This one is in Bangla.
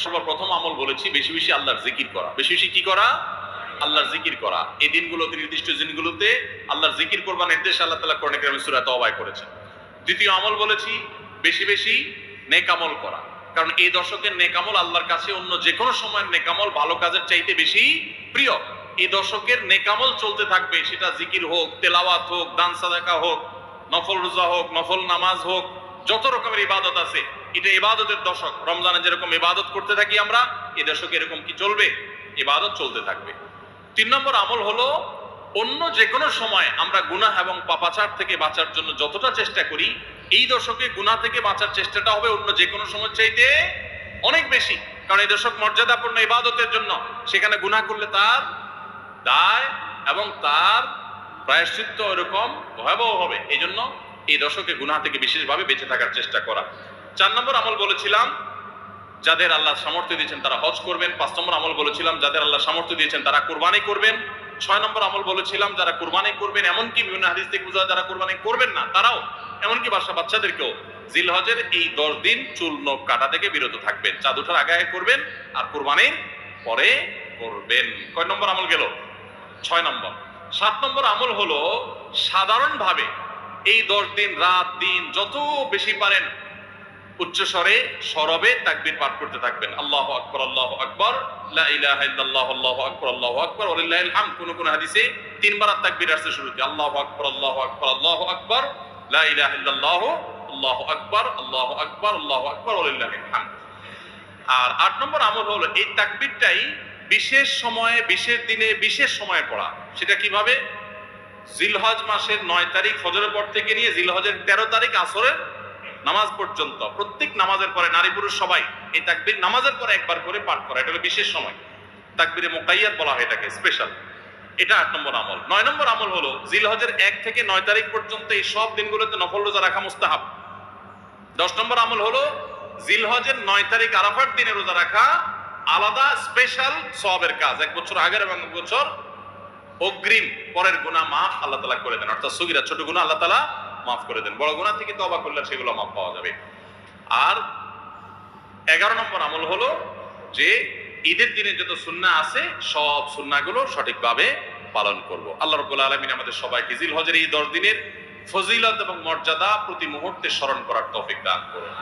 সর্বপ্রথম আমল বলেছি বেশি বেশি আল্লাহর জিকির করা। বেশি বেশি কি করা? আল্লাহর জিকির করা। এই দিনগুলোতে, নির্দিষ্ট দিনগুলোতে আল্লাহর জিকির করবার নির্দেশ আল্লাহ তাআলা কোরআনে কারিমে সূরা তাওবায় করেছেন। দ্বিতীয় আমল বলেছি বেশি বেশি নেক আমল করা, কারণ এই দশকের নেক আমল আল্লাহর কাছে অন্য যে কোনো সময়ের নেক আমল ভালো কাজের চাইতে বেশি প্রিয়। এই দশকের নেক আমল চলতে থাকবে, সেটা জিকির হোক, তেলাওয়াত হোক, দান সাদাকা হোক, নফল রোজা হোক, নফল নামাজ হোক, যত রকমের ইবাদত আছে, এটা ইবাদতের দশক। রমজানে যেরকম ইবাদত করতে থাকি আমরা, এই দশকে এরকম কি চলবে? ইবাদত চলতে থাকবে। 3 নম্বর আমল হলো অন্য যে কোনো সময় আমরা গুনাহ এবং পাপাচার থেকে বাঁচার জন্য যতটা চেষ্টা করি, এই দশকে গুনাহ থেকে বাঁচার চেষ্টাটা হবে অন্য যে কোনো সময় চাইতে অনেক বেশি। কারণ এই দশক মর্যাদাপূর্ণ ইবাদতের জন্য, সেখানে গুনাহ করলে তার দায় এবং তার প্রায়শ্চিত্ত এরকম ভয়াবহ হবে। এই জন্য এই দশকে গুনাহ থেকে বিশেষভাবে বেঁচে থাকার চেষ্টা করা। 4 নম্বর আমল বলেছিলাম যাদের আল্লাহ সামর্থ্য দিয়েছেন তারা হজ করবেন। 5 নম্বর আমল বলেছিলাম যাদের আল্লাহ সামর্থ্য দিয়েছেন তারা কুরবানি করবেন। 6 নম্বর আমল বলেছিলাম যারা কুরবানি করবেন, এমনকি বিভিন্ন হাদিস থেকে বোঝা যারা কুরবানি করবেন না তারাও, এমনকি বাচ্চাদেরকেও জিলহজের এই 10 দিন চুল নখ কাটা থেকে বিরত থাকবেন। চাঁদ ওঠার আগে আগে করবেন আর কুরবানির পরে করবেন। কয় নম্বর আমল গেল? 6 নম্বর। 7 নম্বর আমল হলো সাধারণভাবে এই 10 দিন রাত দিন যত বেশি পারেন উচ্চস্বরে সরবে তাকবীর পাঠ করতে থাকবেন। আল্লাহু আকবার, আল্লাহু আকবার, লা ইলাহা ইল্লাল্লাহ, আল্লাহু আকবার, আল্লাহু আকবার, ওয়ালিল্লাহিল হামদ। কোন হাদিসে 3 বার তাকবীর আসছে শুরুতে, আল্লাহু আকবার, আল্লাহু আকবার, আল্লাহু আকবার, লা ইলাহা ইল্লাল্লাহ, আল্লাহু আকবার, আল্লাহু আকবার, আল্লাহু আকবার, ওয়ালিল্লাহিল হামদ। আর 8 নম্বর আমল হলো এই তাকবীরটাই বিশেষ সময়ে, বিশেষ দিনে, বিশেষ সময়ে পড়া। সেটা কিভাবে? জিলহজ মাসের 9 তারিখ ফজরের পর থেকে নিয়ে জিলহজের 13 তারিখ আসরের নামাজ পর্যন্ত প্রত্যেক নামাজের পরে নারী পুরুষ সবাই এই তাকবীর নামাজের পরে একবার করে পাঠ করা। এটা হলো বিশেষ সময়, তাকবীরে মুকাইয়াদ বলা হয় এটাকে, স্পেশাল। এটা 8 নম্বর আমল। 9 নম্বর আমল হলো জিলহজের 1 থেকে 9 তারিখ পর্যন্ত এই সব দিনগুলোতে নফল রোজা রাখা মুস্তাহাব। 10 নম্বর আমল হলো জিলহজের 9 তারিখ আরাফার দিনে রোজা রাখা আলাদা স্পেশাল সওয়াবের কাজ। 1 বছর আগের এবং 1 বছর অগ্রিম পরের গুনাহ মাফ আল্লাহ তাআলা করে দেন। অর্থাৎ সগীরা ছোট গুনাহ আল্লাহ তাআলা মাফ করে দেন, বড় গুনাহ থেকে তওবা করলে সেগুলো মাফ পাওয়া যাবে। আর 11 নম্বর আমল হলো যে ঈদের দিনে যত সুন্নাহ আছে সব সুন্নাহগুলো সঠিকভাবে পালন করব। আল্লাহ রাব্বুল আলামিন আমাদের সবাইকে জিলহজের এই 10 দিনের ফজিলত এবং মর্যাদা প্রতি মুহূর্তে স্মরণ করার তৌফিক দান করুন।